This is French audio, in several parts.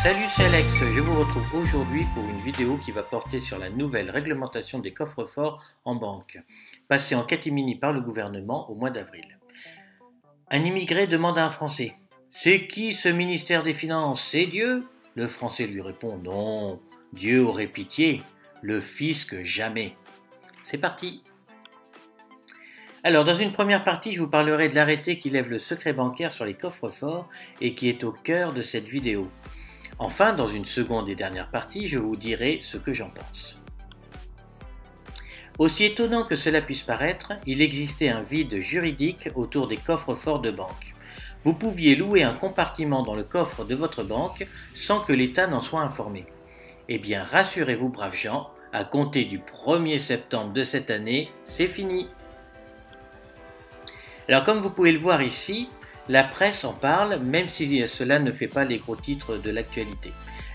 Salut, c'est Alex, je vous retrouve aujourd'hui pour une vidéo qui va porter sur la nouvelle réglementation des coffres-forts en banque, passée en catimini par le gouvernement au mois d'avril. Un immigré demande à un Français « C'est qui ce ministère des Finances? C'est Dieu ?» Le Français lui répond « Non, Dieu aurait pitié, le fisc jamais. » C'est parti. Alors, dans une première partie, je vous parlerai de l'arrêté qui lève le secret bancaire sur les coffres-forts et qui est au cœur de cette vidéo. Enfin, dans une seconde et dernière partie, je vous dirai ce que j'en pense. Aussi étonnant que cela puisse paraître, il existait un vide juridique autour des coffres-forts de banque. Vous pouviez louer un compartiment dans le coffre de votre banque sans que l'État n'en soit informé. Eh bien, rassurez-vous braves gens, à compter du 1er septembre de cette année, c'est fini. Alors comme vous pouvez le voir ici, la presse en parle, même si cela ne fait pas les gros titres de l'actualité.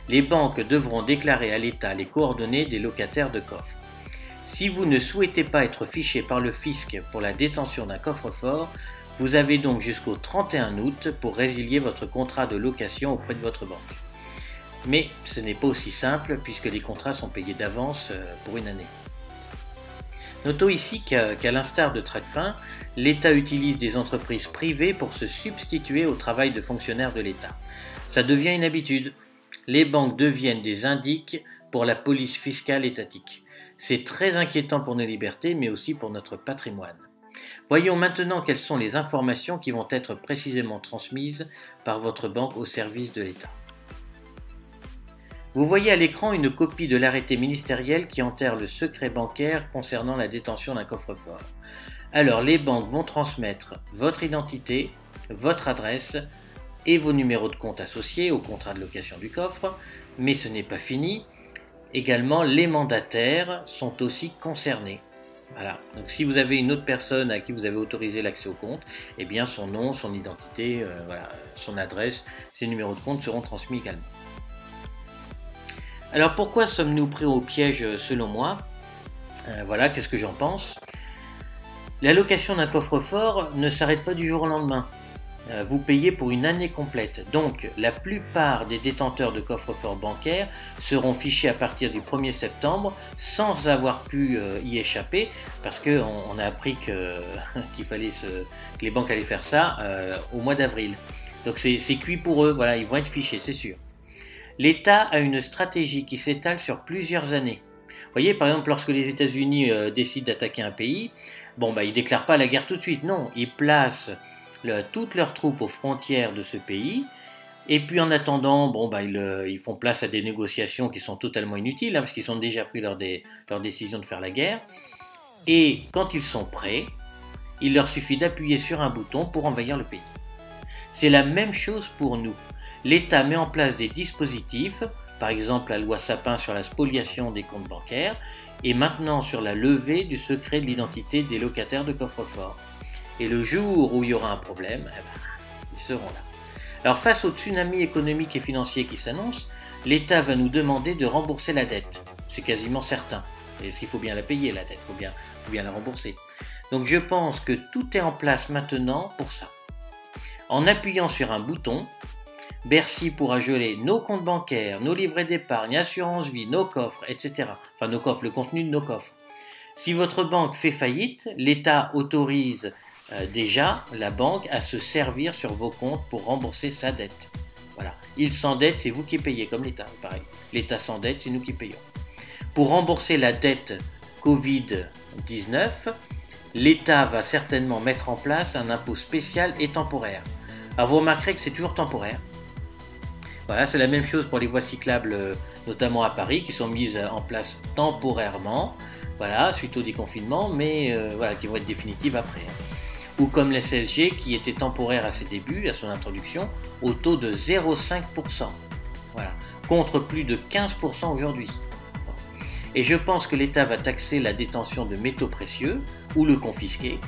Les banques devront déclarer à l'État les coordonnées des locataires de coffres. Si vous ne souhaitez pas être fiché par le fisc pour la détention d'un coffre-fort, vous avez donc jusqu'au 31 août pour résilier votre contrat de location auprès de votre banque. Mais ce n'est pas aussi simple puisque les contrats sont payés d'avance pour une année. Notons ici qu'à l'instar de Tracfin, l'État utilise des entreprises privées pour se substituer au travail de fonctionnaires de l'État. Ça devient une habitude. Les banques deviennent des indiques pour la police fiscale étatique. C'est très inquiétant pour nos libertés, mais aussi pour notre patrimoine. Voyons maintenant quelles sont les informations qui vont être précisément transmises par votre banque au service de l'État. Vous voyez à l'écran une copie de l'arrêté ministériel qui enterre le secret bancaire concernant la détention d'un coffre-fort. Alors les banques vont transmettre votre identité, votre adresse et vos numéros de compte associés au contrat de location du coffre, mais ce n'est pas fini. Également, les mandataires sont aussi concernés. Voilà. Donc si vous avez une autre personne à qui vous avez autorisé l'accès au compte, eh bien son nom, son identité, son adresse, ses numéros de compte seront transmis également. Alors pourquoi sommes-nous pris au piège selon moi? Voilà, qu'est-ce que j'en pense? La location d'un coffre-fort ne s'arrête pas du jour au lendemain. Vous payez pour une année complète. Donc la plupart des détenteurs de coffre-forts bancaires seront fichés à partir du 1er septembre sans avoir pu y échapper parce qu'on a appris qu'il fallait que les banques allaient faire ça au mois d'avril. Donc c'est cuit pour eux, voilà, ils vont être fichés, c'est sûr. L'État a une stratégie qui s'étale sur plusieurs années. Vous voyez, par exemple, lorsque les États-Unis décident d'attaquer un pays, ils ne déclarent pas la guerre tout de suite, non, ils placent toutes leurs troupes aux frontières de ce pays, et puis en attendant, ils font place à des négociations qui sont totalement inutiles, parce qu'ils ont déjà pris leur décision de faire la guerre, et quand ils sont prêts, il leur suffit d'appuyer sur un bouton pour envahir le pays. C'est la même chose pour nous. L'État met en place des dispositifs, par exemple la loi Sapin sur la spoliation des comptes bancaires, et maintenant sur la levée du secret de l'identité des locataires de coffre-fort. Et le jour où il y aura un problème, ils seront là. Alors face au tsunami économique et financier qui s'annonce, l'État va nous demander de rembourser la dette. C'est quasiment certain. Parce qu'il faut bien la payer la dette, il faut bien la rembourser. Donc je pense que tout est en place maintenant pour ça. En appuyant sur un bouton, Bercy pourra geler nos comptes bancaires, nos livrets d'épargne, assurance vie, nos coffres, etc. Enfin nos coffres, le contenu de nos coffres. Si votre banque fait faillite, l'État autorise déjà la banque à se servir sur vos comptes pour rembourser sa dette. Voilà. Il s'endette, c'est vous qui payez, comme l'État, pareil. L'État s'endette, c'est nous qui payons. Pour rembourser la dette Covid-19, l'État va certainement mettre en place un impôt spécial et temporaire. Alors vous remarquerez que c'est toujours temporaire. Voilà, c'est la même chose pour les voies cyclables, notamment à Paris, qui sont mises en place temporairement, voilà, suite au déconfinement, mais qui vont être définitives après. Ou comme la CSG, qui était temporaire à ses débuts, à son introduction, au taux de 0,5%, voilà, contre plus de 15% aujourd'hui. Et je pense que l'État va taxer la détention de métaux précieux, ou le confisquer,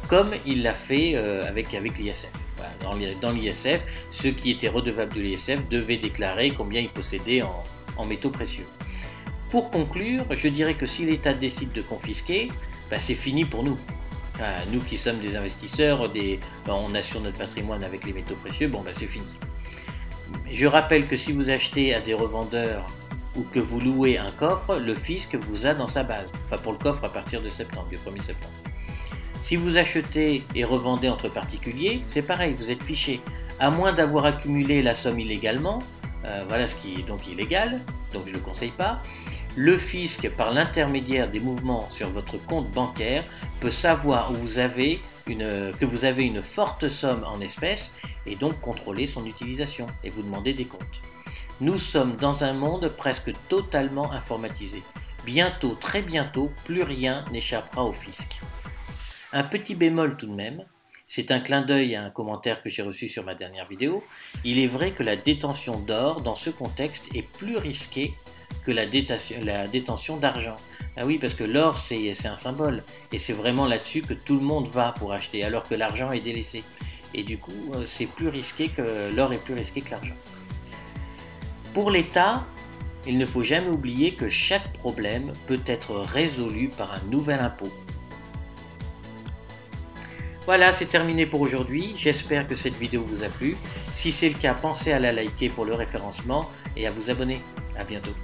comme il l'a fait avec l'ISF. Voilà, dans l'ISF, ceux qui étaient redevables de l'ISF devaient déclarer combien ils possédaient en métaux précieux. Pour conclure, je dirais que si l'État décide de confisquer, c'est fini pour nous. Nous qui sommes des investisseurs, on assure notre patrimoine avec les métaux précieux, c'est fini. Je rappelle que si vous achetez à des revendeurs ou que vous louez un coffre, le fisc vous a dans sa base. Enfin pour le coffre à partir de septembre, du 1er septembre. Si vous achetez et revendez entre particuliers, c'est pareil, vous êtes fiché. À moins d'avoir accumulé la somme illégalement, voilà ce qui est donc illégal, donc je ne le conseille pas. Le fisc, par l'intermédiaire des mouvements sur votre compte bancaire, peut savoir que vous avez une forte somme en espèces et donc contrôler son utilisation et vous demander des comptes. Nous sommes dans un monde presque totalement informatisé. Bientôt, très bientôt, plus rien n'échappera au fisc. Un petit bémol tout de même, c'est un clin d'œil à un commentaire que j'ai reçu sur ma dernière vidéo. Il est vrai que la détention d'or dans ce contexte est plus risquée que la détention d'argent. Ah oui, parce que l'or c'est un symbole et c'est vraiment là-dessus que tout le monde va pour acheter, alors que l'argent est délaissé. Et du coup, c'est plus risqué que l'or est plus risqué que l'argent. Pour l'État, il ne faut jamais oublier que chaque problème peut être résolu par un nouvel impôt. Voilà, c'est terminé pour aujourd'hui. J'espère que cette vidéo vous a plu. Si c'est le cas, pensez à la liker pour le référencement et à vous abonner. À bientôt.